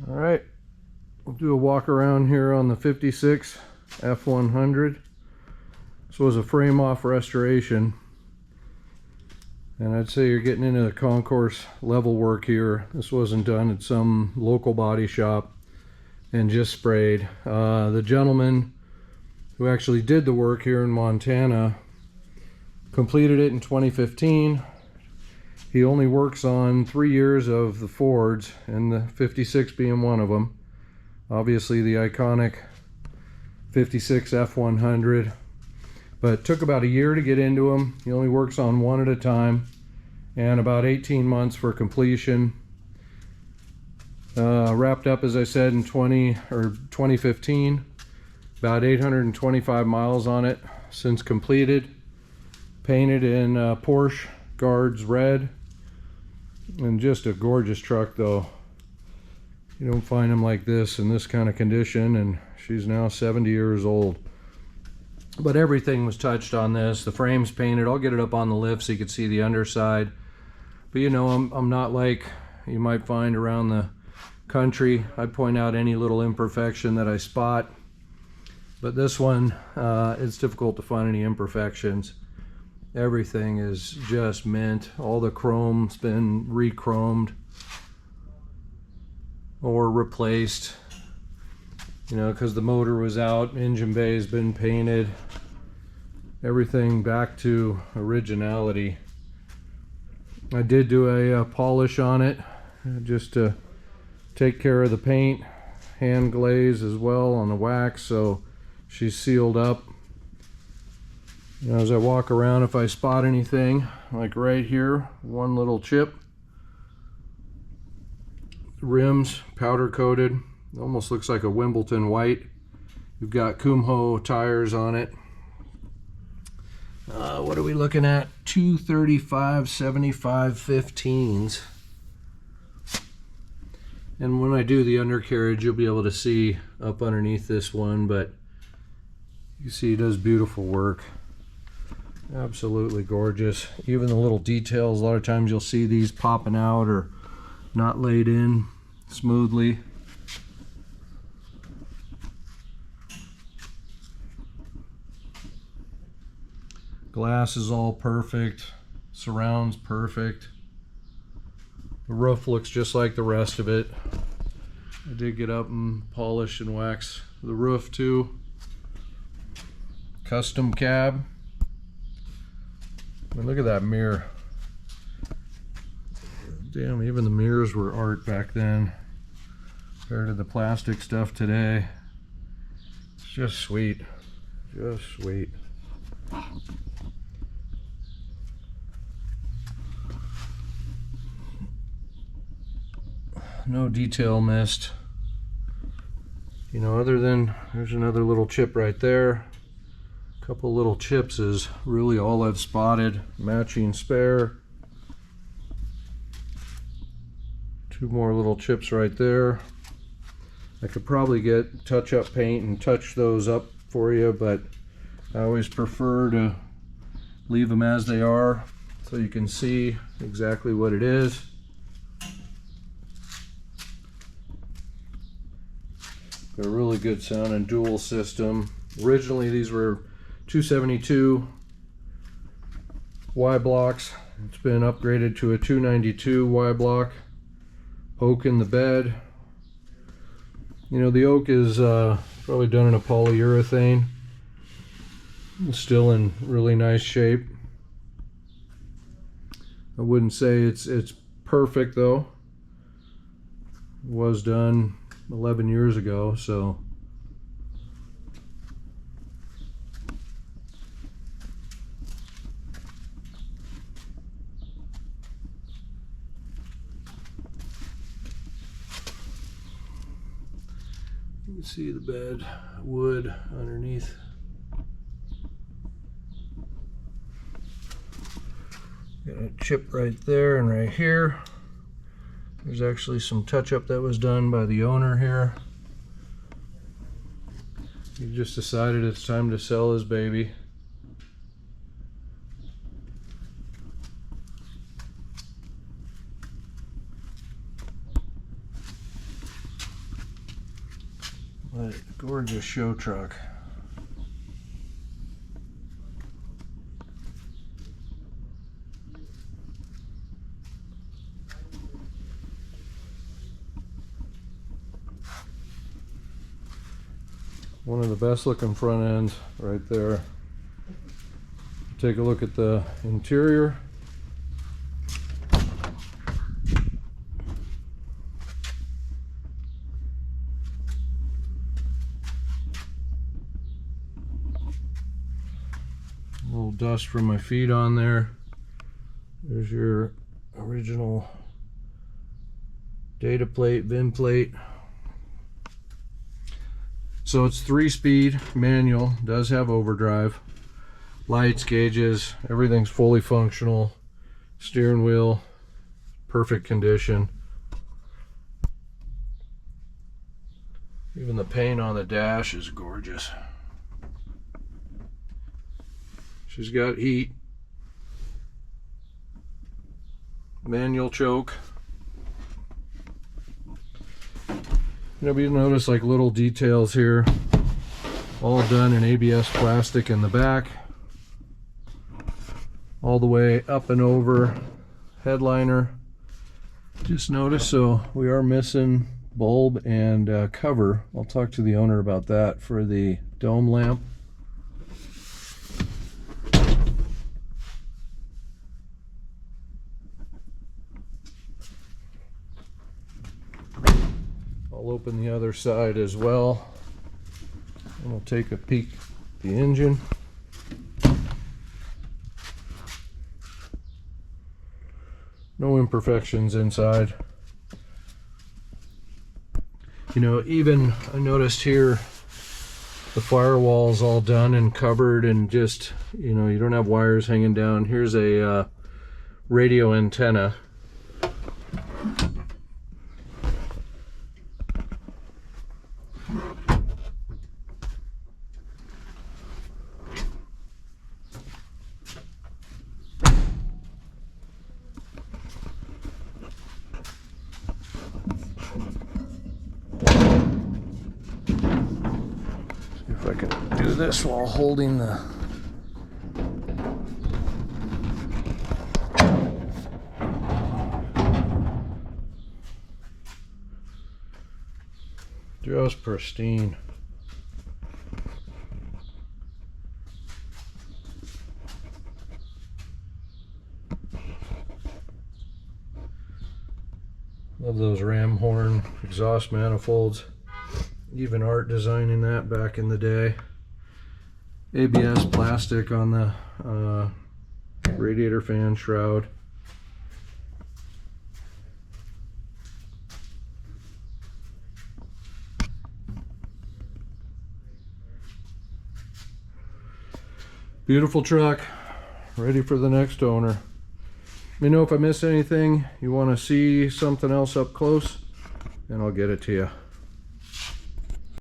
All right, we'll do a walk around here on the 56 F100. This was a frame off restoration, and I'd say you're getting into the concourse level work here. This wasn't done at some local body shop and just sprayed. The gentleman who actually did the work here in Montana completed it in 2015. He only works on 3 years of the Fords, and the 56 being one of them. Obviously the iconic 56 F100, but took about a year to get into them. He only works on one at a time, and about 18 months for completion. Wrapped up, as I said, in 2015. About 825 miles on it since completed. Painted in Porsche Guards red, and just a gorgeous truck though. You don't find them like this in this kind of condition, and she's now 70 years old. But everything was touched on this. The frame's painted. I'll get it up on the lift so you can see the underside. But you know, I'm not like you might find around the country. I point out any little imperfection that I spot. But this one, it's difficult to find any imperfections. Everything is just mint. All the chrome's been re-chromed or replaced, you know, because the motor was out. Engine bay has been painted. Everything back to originality. I did do a polish on it just to take care of the paint, hand glaze as well on the wax, so she's sealed up. You know, as I walk around, if I spot anything, like right here, one little chip. Rims powder coated, almost looks like a Wimbledon white. You've got Kumho tires on it. What are we looking at? 235/75 15s. And when I do the undercarriage, you'll be able to see up underneath this one, but you see it does beautiful work. Absolutely gorgeous. Even the little details, a lot of times you'll see these popping out or not laid in smoothly. Glass is all perfect. Surround's perfect. The roof looks just like the rest of it. I did get up and polish and wax the roof too. Custom cab. I mean, look at that mirror. Damn, even the mirrors were art back then compared to the plastic stuff today. It's just sweet. Just sweet. No detail missed. You know, other than there's another little chip right there. Couple little chips is really all I've spotted. Matching spare. Two more little chips right there. I could probably get touch-up paint and touch those up for you, but I always prefer to leave them as they are so you can see exactly what it is. Got a really good sounding dual system. Originally these were 272 Y blocks. It's been upgraded to a 292 Y block. Oak in the bed. You know, the oak is probably done in a polyurethane. It's still in really nice shape. I wouldn't say it's perfect though. It was done 11 years ago, so you can see the bed wood underneath. Got a chip right there and right here. There's actually some touch-up that was done by the owner here. He just decided it's time to sell his baby. But gorgeous show truck. One of the best looking front ends right there. Take a look at the interior. A little dust from my feet on there. There's your original data plate, VIN plate. So it's 3-speed manual, does have overdrive, lights, gauges, everything's fully functional. Steering wheel, perfect condition. Even the paint on the dash is gorgeous. She's got heat, manual choke. You'll notice like little details here, all done in ABS plastic in the back, all the way up and over. Headliner, just notice, so we are missing bulb and cover. I'll talk to the owner about that for the dome lamp. I'll open the other side as well, and we'll take a peek at the engine. No imperfections inside. You know, even I noticed here the firewall's all done and covered, and just, you know, you don't have wires hanging down. Here's a radio antenna. If I can do this while holding the just pristine. Love those ram horn exhaust manifolds. Even art design in that back in the day. ABS plastic on the radiator fan shroud. Beautiful truck, ready for the next owner. Let me know if I missed anything, you want to see something else up close, and I'll get it to you.